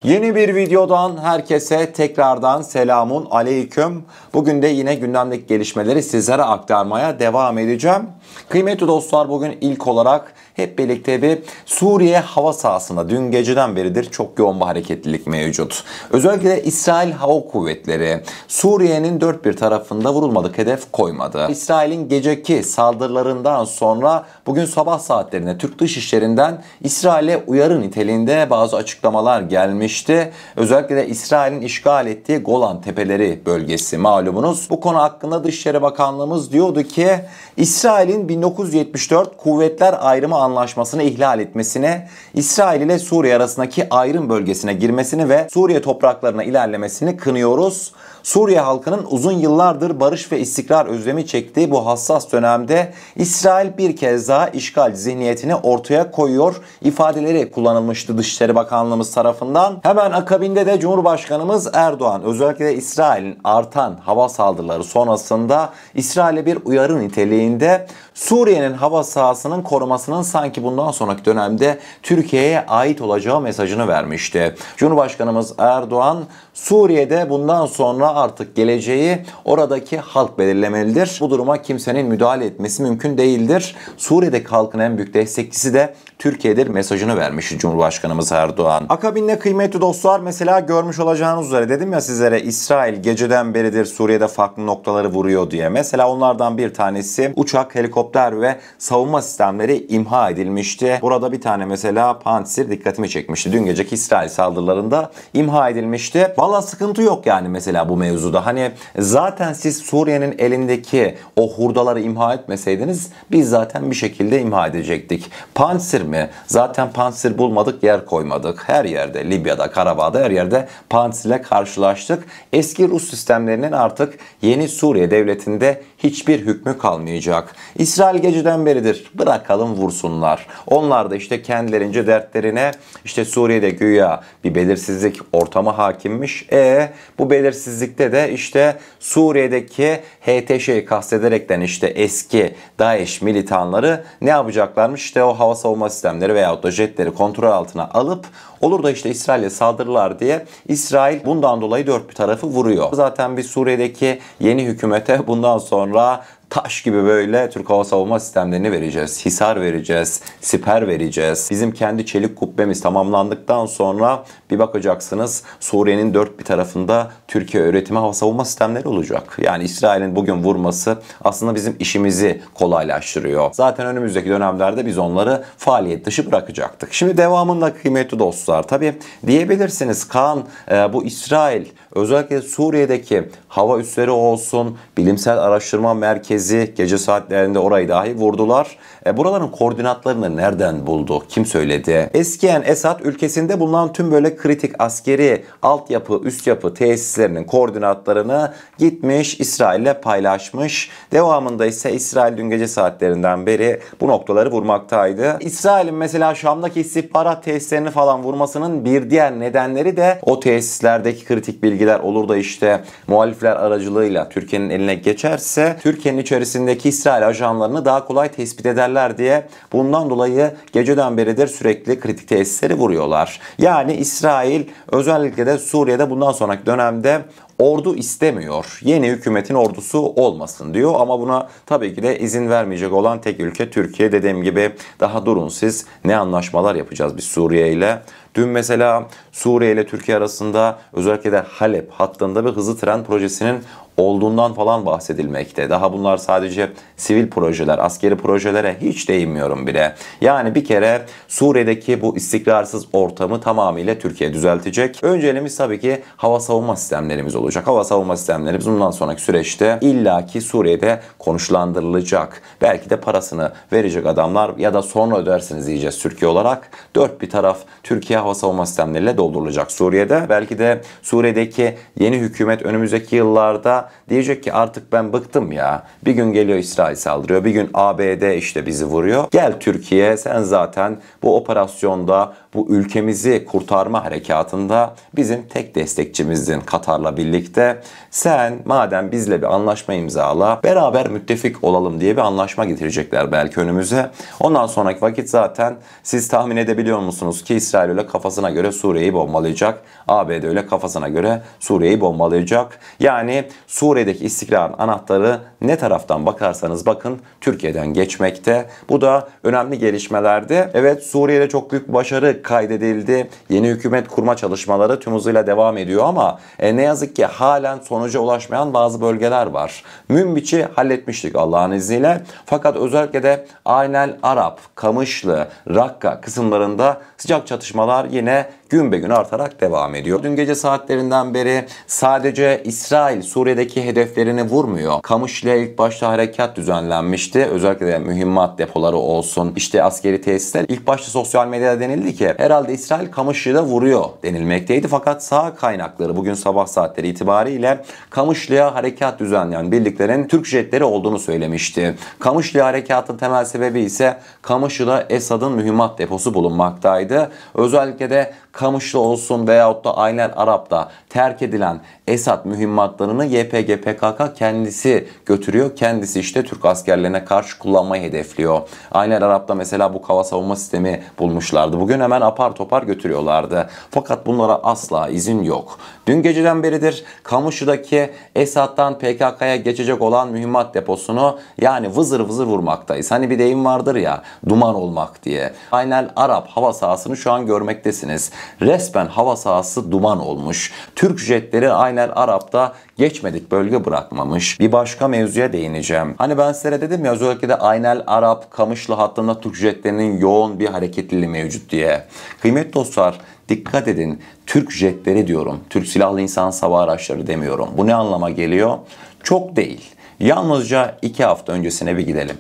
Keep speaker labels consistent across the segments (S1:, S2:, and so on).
S1: Yeni bir videodan herkese tekrardan selamun aleyküm. Bugün de yine gündemdeki gelişmeleri sizlere aktarmaya devam edeceğim. Kıymetli dostlar, bugün ilk olarak hep birlikte bir Suriye hava sahasında dün geceden beridir çok yoğun bir hareketlilik mevcut. Özellikle İsrail Hava Kuvvetleri Suriye'nin dört bir tarafında vurulmadık hedef koymadı. İsrail'in geceki saldırılarından sonra bugün sabah saatlerinde Türk Dışişleri'nden İsrail'e uyarı niteliğinde bazı açıklamalar gelmişti. Özellikle de İsrail'in işgal ettiği Golan Tepeleri bölgesi malumunuz. Bu konu hakkında Dışişleri Bakanlığımız diyordu ki İsrail'in 1974 Kuvvetler Ayrımı Anlaşması'nı ihlal etmesine, İsrail ile Suriye arasındaki ayrım bölgesine girmesini ve Suriye topraklarına ilerlemesini kınıyoruz. Suriye halkının uzun yıllardır barış ve istikrar özlemi çektiği bu hassas dönemde İsrail bir kez daha işgal zihniyetini ortaya koyuyor ifadeleri kullanılmıştı Dışişleri Bakanlığımız tarafından. Hemen akabinde de Cumhurbaşkanımız Erdoğan özellikle İsrail'in artan hava saldırıları sonrasında İsrail'e bir uyarı niteliğinde Suriye'nin hava sahasının korumasının sanki bundan sonraki dönemde Türkiye'ye ait olacağı mesajını vermişti. Cumhurbaşkanımız Erdoğan Suriye'de bundan sonra artık geleceği oradaki halk belirlemelidir. Bu duruma kimsenin müdahale etmesi mümkün değildir. Suriye'deki halkın en büyük destekçisi de Türkiye'dir mesajını vermişti Cumhurbaşkanımız Erdoğan. Akabinde kıymetli dostlar, mesela görmüş olacağınız üzere dedim ya sizlere, İsrail geceden beridir Suriye'de farklı noktaları vuruyor diye. Mesela onlardan bir tanesi uçak, helikopter ve savunma sistemleri imha edilmişti. Burada bir tane mesela Pantsir dikkatimi çekmişti. Dün geceki İsrail saldırılarında imha edilmişti. Valla sıkıntı yok yani mesela bu mevzuda. Hani zaten siz Suriye'nin elindeki o hurdaları imha etmeseydiniz biz zaten bir şekilde imha edecektik. Pantsir mi? Zaten Pantsir bulmadık, yer koymadık. Her yerde, Libya'da, Karabağ'da her yerde Pantsir'le karşılaştık. Eski Rus sistemlerinin artık yeni Suriye devletinde hiçbir hükmü kalmayacak. İsrail geceden beridir bırakalım vursunlar. Onlar da işte kendilerince dertlerine, işte Suriye'de güya bir belirsizlik ortamı hakimmiş. Bu belirsizlikte de işte Suriye'deki HTŞ'yi kastederekten işte eski DAEŞ militanları ne yapacaklarmış? İşte o hava savunma sistemleri veyahut da jetleri kontrol altına alıp olur da işte İsrail'e saldırırlar diye İsrail bundan dolayı dört bir tarafı vuruyor. Zaten biz Suriye'deki yeni hükümete bundan sonra taş gibi böyle Türk hava savunma sistemlerini vereceğiz. Hisar vereceğiz. Siper vereceğiz. Bizim kendi çelik kubbemiz tamamlandıktan sonra bir bakacaksınız Suriye'nin dört bir tarafında Türkiye üretimi hava savunma sistemleri olacak. Yani İsrail'in bugün vurması aslında bizim işimizi kolaylaştırıyor. Zaten önümüzdeki dönemlerde biz onları faaliyet dışı bırakacaktık. Şimdi devamında kıymetli dostlar, tabi diyebilirsiniz Kaan, bu İsrail özellikle Suriye'deki hava üsleri olsun, bilimsel araştırma merkezi, gece saatlerinde orayı dahi vurdular. Buraların koordinatlarını nereden buldu? Kim söyledi? Eskiyen Esad ülkesinde bulunan tüm böyle kritik askeri altyapı, üst yapı tesislerinin koordinatlarını gitmiş İsrail'le paylaşmış. Devamında ise İsrail dün gece saatlerinden beri bu noktaları vurmaktaydı. İsrail'in mesela Şam'daki istihbarat tesislerini falan vurmasının bir diğer nedenleri de o tesislerdeki kritik bilgiler olur da işte muhalifler aracılığıyla Türkiye'nin eline geçerse Türkiye'nin içerisindeki İsrail ajanlarını daha kolay tespit ederler diye bundan dolayı geceden beridir sürekli kritik tesisleri vuruyorlar. Yani İsrail özellikle de Suriye'de bundan sonraki dönemde ordu istemiyor. Yeni hükümetin ordusu olmasın diyor ama buna tabii ki de izin vermeyecek olan tek ülke Türkiye. Dediğim gibi daha durun siz, ne anlaşmalar yapacağız biz Suriye ile. Dün mesela Suriye ile Türkiye arasında özellikle de Halep hattında bir hızlı tren projesinin olduğundan falan bahsedilmekte. Daha bunlar sadece sivil projeler, askeri projelere hiç değinmiyorum bile. Yani bir kere Suriye'deki bu istikrarsız ortamı tamamıyla Türkiye düzeltecek. Önceliğimiz tabii ki hava savunma sistemlerimiz olacak. Hava savunma sistemlerimiz bundan sonraki süreçte illaki Suriye'de konuşlandırılacak. Belki de parasını verecek adamlar ya da sonra ödersiniz diyeceğiz Türkiye olarak. Dört bir taraf Türkiye hava savunma sistemleriyle doldurulacak Suriye'de. Belki de Suriye'deki yeni hükümet önümüzdeki yıllarda da diyecek ki artık ben bıktım ya. Bir gün geliyor İsrail saldırıyor, bir gün ABD işte bizi vuruyor. Gel Türkiye, sen zaten bu operasyonda, bu ülkemizi kurtarma harekatında bizim tek destekçimizdin Katar'la birlikte. Sen madem bizle bir anlaşma imzala, beraber müttefik olalım diye bir anlaşma getirecekler belki önümüze. Ondan sonraki vakit zaten siz tahmin edebiliyor musunuz ki İsrail öyle kafasına göre Suriye'yi bombalayacak. ABD öyle kafasına göre Suriye'yi bombalayacak. Yani Suriye'deki istikrarın anahtarı ne taraftan bakarsanız bakın Türkiye'den geçmekte. Bu da önemli gelişmelerdi. Evet, Suriye'de çok büyük başarı kaydedildi. Yeni hükümet kurma çalışmaları tüm hızıyla devam ediyor ama ne yazık ki halen sonuca ulaşmayan bazı bölgeler var. Münbiç'i halletmiştik Allah'ın izniyle. Fakat özellikle de Aynel Arap, Kamışlı, Rakka kısımlarında sıcak çatışmalar yine gün be gün artarak devam ediyor. Dün gece saatlerinden beri sadece İsrail Suriye'deki hedeflerini vurmuyor. Kamışlı'ya ilk başta harekat düzenlenmişti. Özellikle de mühimmat depoları olsun, işte askeri tesisler. İlk başta sosyal medyada denildi ki herhalde İsrail Kamışlı'yı da vuruyor denilmekteydi. Fakat sağ kaynakları bugün sabah saatleri itibariyle Kamışlı'ya harekat düzenleyen birliklerin Türk jetleri olduğunu söylemişti. Kamışlı harekatın temel sebebi ise Kamışlı'da Esad'ın mühimmat deposu bulunmaktaydı. Özellikle de Kamışlı olsun veyahut da Aynel Arap'ta terk edilen Esad mühimmatlarını YPG PKK kendisi götürüyor. Kendisi işte Türk askerlerine karşı kullanmayı hedefliyor. Aynel Arap'ta mesela bu hava savunma sistemi bulmuşlardı. Bugün hemen apar topar götürüyorlardı. Fakat bunlara asla izin yok. Dün geceden beridir Kamışlı'daki Esad'dan PKK'ya geçecek olan mühimmat deposunu yani vızır vızır vurmaktayız. Hani bir deyim vardır ya, duman olmak diye. Aynel Arap hava sahasını şu an görmektesiniz. Resmen hava sahası duman olmuş. Türk jetleri Aynel Arap'ta geçmedik bölge bırakmamış. Bir başka mevzuya değineceğim. Hani ben size dedim ya, özellikle de Aynel Arap, Kamışlı hattında Türk jetlerinin yoğun bir hareketliliği mevcut diye. Kıymetli dostlar, dikkat edin. Türk jetleri diyorum. Türk silahlı insan hava araçları demiyorum. Bu ne anlama geliyor? Çok değil. Yalnızca 2 hafta öncesine bir gidelim.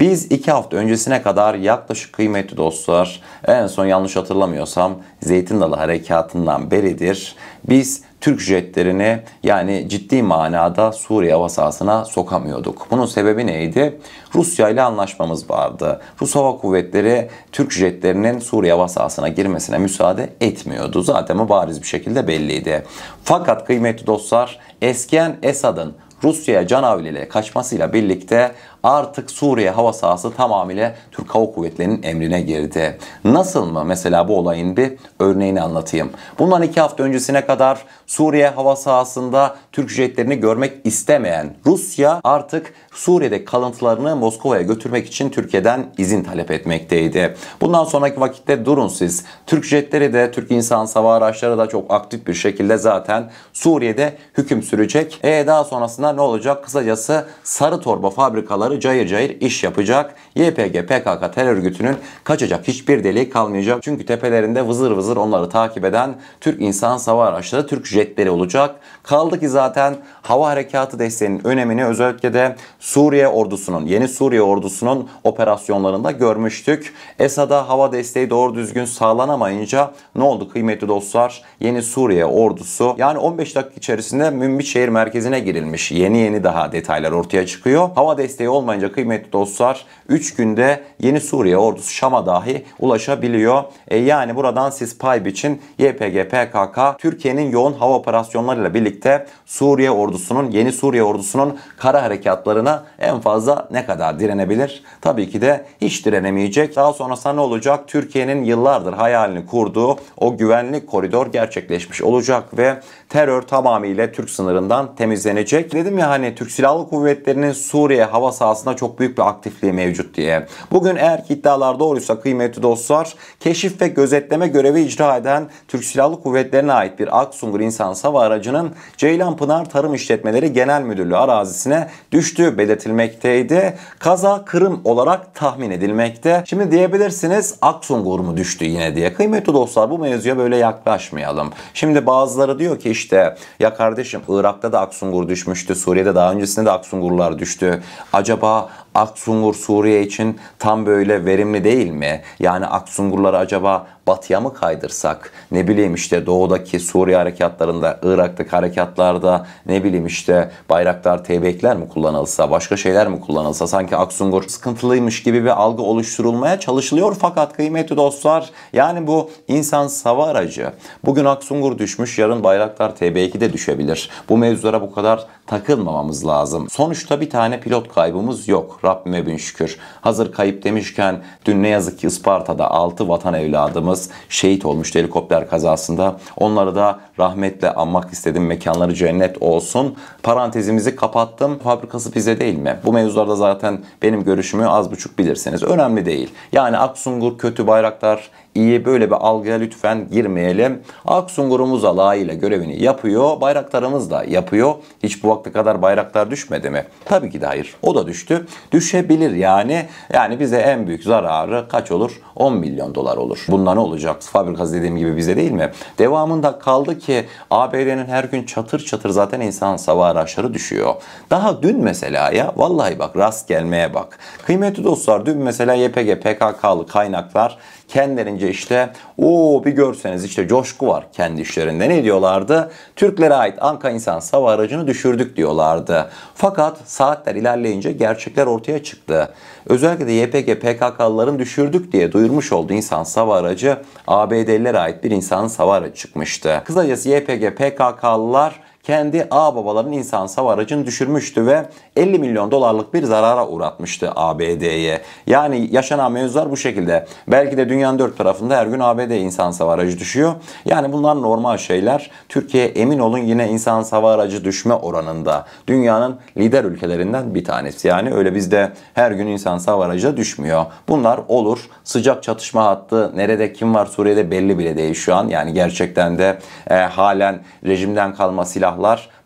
S1: Biz 2 hafta öncesine kadar yaklaşık kıymetli dostlar, en son yanlış hatırlamıyorsam Zeytin Dalı Harekatı'ndan beridir biz Türk jetlerini yani ciddi manada Suriye hava sahasına sokamıyorduk. Bunun sebebi neydi? Rusya ile anlaşmamız vardı. Rus Hava Kuvvetleri Türk jetlerinin Suriye hava sahasına girmesine müsaade etmiyordu. Zaten bu bariz bir şekilde belliydi. Fakat kıymetli dostlar, eskiyen Esad'ın Rusya'ya canavliyle kaçmasıyla birlikte artık Suriye hava sahası tamamıyla Türk Hava Kuvvetleri'nin emrine girdi. Nasıl mı? Mesela bu olayın bir örneğini anlatayım. Bundan 2 hafta öncesine kadar Suriye hava sahasında Türk jetlerini görmek istemeyen Rusya artık Suriye'de kalıntılarını Moskova'ya götürmek için Türkiye'den izin talep etmekteydi. Bundan sonraki vakitte durun siz. Türk jetleri de, Türk insan hava araçları da çok aktif bir şekilde zaten Suriye'de hüküm sürecek. Daha sonrasında ne olacak? Kısacası sarı torba fabrikaları cayır cayır iş yapacak. YPG PKK terör örgütünün kaçacak hiçbir deliği kalmayacak. Çünkü tepelerinde vızır vızır onları takip eden Türk insan hava araçları, Türk jetleri olacak. Kaldı ki zaten hava harekatı desteğinin önemini özellikle de Suriye ordusunun, yeni Suriye ordusunun operasyonlarında görmüştük. Esad'a hava desteği doğru düzgün sağlanamayınca ne oldu kıymetli dostlar? Yeni Suriye ordusu yani 15 dakika içerisinde Münbiç şehir merkezine girilmiş. Yeni daha detaylar ortaya çıkıyor. Hava desteği olmayınca kıymetli dostlar 3 günde yeni Suriye ordusu Şam'a dahi ulaşabiliyor. Yani buradan siz pay biçin. YPG PKK Türkiye'nin yoğun hava operasyonlarıyla birlikte Suriye ordusunun, yeni Suriye ordusunun kara harekatlarına en fazla ne kadar direnebilir? Tabii ki de hiç direnemeyecek. Daha sonrasında ne olacak? Türkiye'nin yıllardır hayalini kurduğu o güvenlik koridor gerçekleşmiş olacak ve terör tamamıyla Türk sınırından temizlenecek. Dedim ya hani Türk Silahlı Kuvvetleri'nin Suriye hava sahasında çok büyük bir aktifliği mevcut diye. Bugün eğer ki iddialar doğruysa kıymetli dostlar, keşif ve gözetleme görevi icra eden Türk Silahlı Kuvvetleri'ne ait bir Aksungur insan hava aracının Ceylanpınar Tarım İşletmeleri Genel Müdürlüğü arazisine düştüğü belirtilmekteydi. Kaza Kırım olarak tahmin edilmekte. Şimdi diyebilirsiniz Aksungur mu düştü yine diye. Kıymetli dostlar, bu mevzuya böyle yaklaşmayalım. Şimdi bazıları diyor ki işte ya kardeşim Irak'ta da Aksungur düşmüştü. Suriye'de daha öncesinde de Aksungurlar düştü. Acaba Aksungur Suriye için tam böyle verimli değil mi? Yani Aksungurları acaba batıya mı kaydırsak? Ne bileyim işte doğudaki Suriye harekatlarında, Irak'taki harekatlarda ne bileyim işte Bayraktar T-B'ler mi kullanılsa, başka şeyler mi kullanılsa, sanki Aksungur sıkıntılıymış gibi bir algı oluşturulmaya çalışılıyor. Fakat kıymetli dostlar, yani bu insansız hava aracı. Bugün Aksungur düşmüş, yarın Bayraktar TB2 de düşebilir. Bu mevzulara bu kadar takılmamamız lazım. Sonuçta bir tane pilot kaybımız yok. Rabbime bin şükür. Hazır kayıp demişken, dün ne yazık ki Isparta'da 6 vatan evladımız şehit olmuştu helikopter kazasında. Onları da rahmetle anmak istedim. Mekanları cennet olsun. Parantezimizi kapattım. Fabrikası bize değil mi? Bu mevzularda zaten benim görüşümü az buçuk bilirsiniz. Önemli değil. Yani Aksungur kötü, Bayraktar iyi, böyle bir algıya lütfen girmeyelim. Aksungur'umuz layığıyla görevini yapıyor. Bayraktarımız da yapıyor. Hiç bu vakte kadar Bayraktar düşmedi mi? Tabii ki de hayır. O da düştü. Düşebilir yani. Yani bize en büyük zararı kaç olur? 10 milyon dolar olur. Bunda ne olacak? Fabrikası dediğim gibi bize değil mi? Devamında kaldı ki ABD'nin her gün çatır çatır zaten insan hava araçları düşüyor. Daha dün mesela, ya vallahi bak, rast gelmeye bak. Kıymetli dostlar, dün mesela YPG, PKK'lı kaynaklar kendilerince işte bir görseniz işte coşku var kendi işlerinde. Ne diyorlardı? Türklere ait Anka insan hava aracını düşürdük diyorlardı. Fakat saatler ilerleyince gerçekler ortaya çıktı. Özellikle de YPG PKK'lıların düşürdük diye duyurmuş olduğu insan hava aracı ABD'lilere ait bir insan hava aracı çıkmıştı. Kısacası YPG PKK'lılar kendi ağababaların insansız hava aracını düşürmüştü ve 50 milyon dolarlık bir zarara uğratmıştı ABD'ye. Yani yaşanan mevzular bu şekilde. Belki de dünyanın dört tarafında her gün ABD insansız hava aracı düşüyor. Yani bunlar normal şeyler. Türkiye, emin olun, yine insansız hava aracı düşme oranında dünyanın lider ülkelerinden bir tanesi. Yani öyle bizde her gün insansız hava aracı düşmüyor. Bunlar olur. Sıcak çatışma hattı nerede kim var Suriye'de belli bile değil şu an. Yani gerçekten de halen rejimden kalma silahlar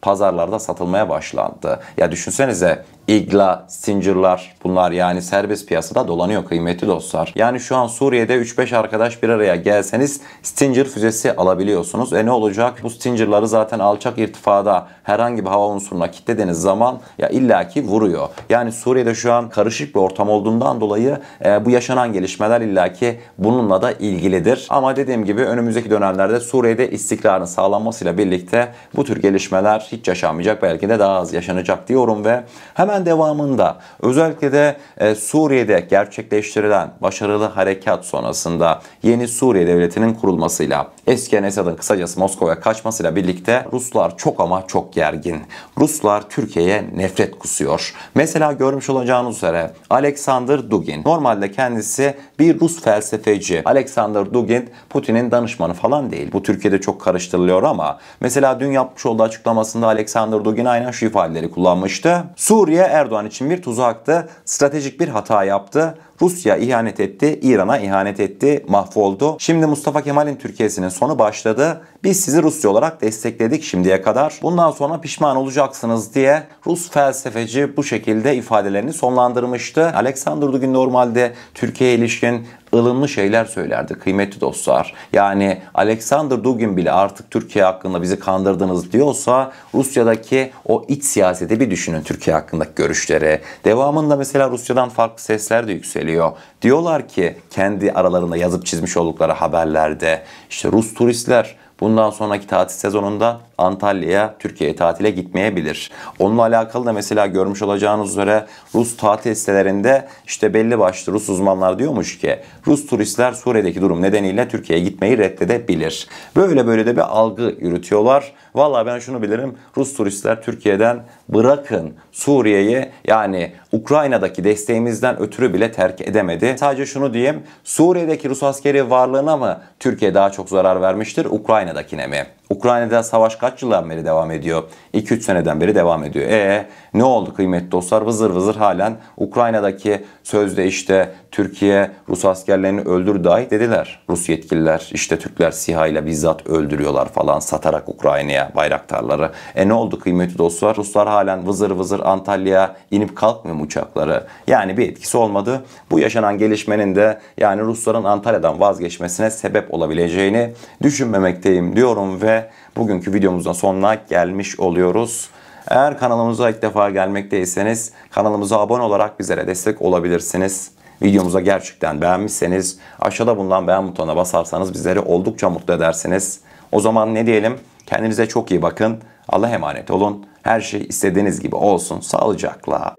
S1: pazarlarda satılmaya başlandı. Ya düşünsenize, İGLA, Stinger'lar, bunlar yani serbest piyasada dolanıyor kıymetli dostlar. Yani şu an Suriye'de 3-5 arkadaş bir araya gelseniz Stinger füzesi alabiliyorsunuz. Ne olacak? Bu Stinger'ları zaten alçak irtifada herhangi bir hava unsuruna kilitlediğiniz zaman ya illaki vuruyor. Yani Suriye'de şu an karışık bir ortam olduğundan dolayı bu yaşanan gelişmeler illaki bununla da ilgilidir. Ama dediğim gibi önümüzdeki dönemlerde Suriye'de istikrarın sağlanmasıyla birlikte bu tür gelişmeler hiç yaşanmayacak, belki de daha az yaşanacak diyorum ve hemen devamında özellikle de Suriye'de gerçekleştirilen başarılı harekat sonrasında yeni Suriye Devleti'nin kurulmasıyla, eski Esad'ın kısacası Moskova'ya kaçmasıyla birlikte Ruslar çok ama çok gergin. Ruslar Türkiye'ye nefret kusuyor. Mesela görmüş olacağınız üzere Alexander Dugin. Normalde kendisi bir Rus felsefeci. Alexander Dugin Putin'in danışmanı falan değil. Bu Türkiye'de çok karıştırılıyor ama mesela dün yapmış olduğu açıklamasında Alexander Dugin aynen şu ifadeleri kullanmıştı. Suriye Erdoğan için bir tuzaktı. Stratejik bir hata yaptı. Rusya ihanet etti, İran'a ihanet etti, mahvoldu. Şimdi Mustafa Kemal'in Türkiye'sinin sonu başladı. Biz sizi Rusya olarak destekledik şimdiye kadar. Bundan sonra pişman olacaksınız diye Rus felsefeci bu şekilde ifadelerini sonlandırmıştı. Alexander Dugin normalde Türkiye'ye ilişkin ılımlı şeyler söylerdi kıymetli dostlar. Yani Alexander Dugin bile artık Türkiye hakkında bizi kandırdınız diyorsa Rusya'daki o iç siyaseti bir düşünün, Türkiye hakkındaki görüşleri. Devamında mesela Rusya'dan farklı sesler de yükseliyor. Diyorlar ki kendi aralarında yazıp çizmiş oldukları haberlerde işte Rus turistler bundan sonraki tatil sezonunda Antalya'ya, Türkiye'ye tatile gitmeyebilir. Onunla alakalı da mesela görmüş olacağınız üzere Rus tatil sitelerinde işte belli başlı Rus uzmanlar diyormuş ki Rus turistler Suriye'deki durum nedeniyle Türkiye'ye gitmeyi reddedebilir. Böyle de bir algı yürütüyorlar. Vallahi ben şunu bilirim, Rus turistler Türkiye'den bırakın Suriye'yi, yani Ukrayna'daki desteğimizden ötürü bile terk edemedi. Sadece şunu diyeyim, Suriye'deki Rus askeri varlığına mı Türkiye daha çok zarar vermiştir, Ukrayna'dakine mi? Ukrayna'da savaş kaç yıldan beri devam ediyor? 2-3 seneden beri devam ediyor. Ne oldu kıymetli dostlar? Vızır vızır halen Ukrayna'daki sözde işte Türkiye Rus askerlerini öldür dahi dediler. Rus yetkililer işte Türkler SİHA ile bizzat öldürüyorlar falan, satarak Ukrayna'ya bayraktarları. Ne oldu kıymetli dostlar? Ruslar halen vızır vızır Antalya'ya inip kalkmıyor mu uçakları? Yani bir etkisi olmadı. Bu yaşanan gelişmenin de yani Rusların Antalya'dan vazgeçmesine sebep olabileceğini düşünmemekteyim diyorum ve bugünkü videomuzun sonuna gelmiş oluyoruz. Eğer kanalımıza ilk defa gelmekteyseniz kanalımıza abone olarak bizlere destek olabilirsiniz. Videomuza gerçekten beğenmişseniz aşağıda bulunan beğen butonuna basarsanız bizleri oldukça mutlu edersiniz. O zaman ne diyelim? Kendinize çok iyi bakın. Allah'a emanet olun. Her şey istediğiniz gibi olsun. Sağlıcakla.